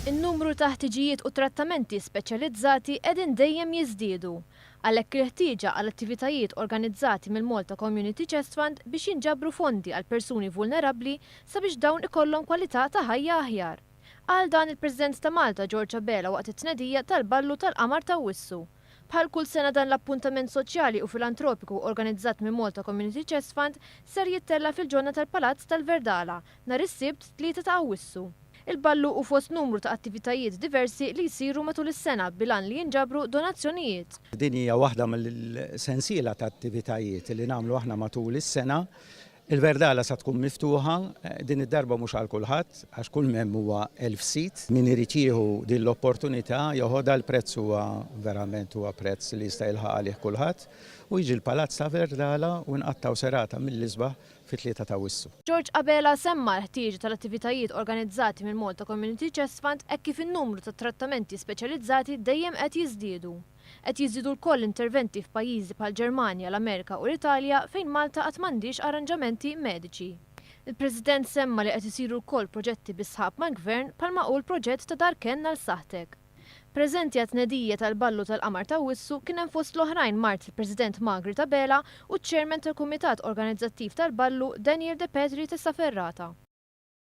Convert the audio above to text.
In-numru ta' ħtiġijiet u trattamenti speċjalizzati qegħdin dejjem jiżdiedu. Għalhekk il-ħtieġa għal attivitajiet organizzati mill-Malta Community Chest Fund biex jinġabru fondi għal persuni vulnerabbli sabiex dawn ikollhom kwalità ta' ħajja aħjar. Għal dan il-President ta' Malta George Abela waqt it-tnedija tal-ballu tal-qamar ta' Wissu. Bħal kull sena dan l-appuntament soċjali u filantropiku organizzat minn Malta Community Chest Fund ser jittella fil-ġonna tal-Palazz tal-Verdala nhar is-Sibt 3 ta' Awwissu. Il-ballu u fost numru ta' attivitajiet diversi li jsiru matul is-sena bilan li jinġabru donazzjonijiet. Din hija waħda mill-sensiela ta' attivitajiet li nagħmlu aħna matul is-sena. Il-Verdala sa tkun miftuħa, din id-darba mhux għal kulħadd għax kull memm huwa 1000 sit. Min irid jieħu din l-opportunità joħodha l-prezz huwa verament huwa prezz li jista' jilħaq għalih kulħadd u jiġi l-Palazz ta' Verdala u nqattaw serata mill-isbaħ fit-3 ta' Wissu. George Abela semma l-ħtieġ tal-attivitajiet organizzati mill Malta Community Chest Fund hekk kif in-numru ta' trattamenti speċjalizzati dejjem qed jiżdiedu. Qed jiżdiedu wkoll interventi f'pajjiżi bħal Ġermanja, l-Amerika u l-Italja fejn Malta qatt m'għandix arranġamenti mediċi. Il-President semma li qed isiru wkoll proġetti bis-sħab mal-Gvern bħalma hu l-proġett ta' Darkenna l-Saħtek. Preżenti għat-tnedija tal-ballu tal-qamar ta' Wissu kien hemm fost l-oħrajn Mart il-President Margaret Abela u ċ-Chairman tal-Kumitat Organizzattiv tal-Ballu Daniel De Petri Tessaferrata.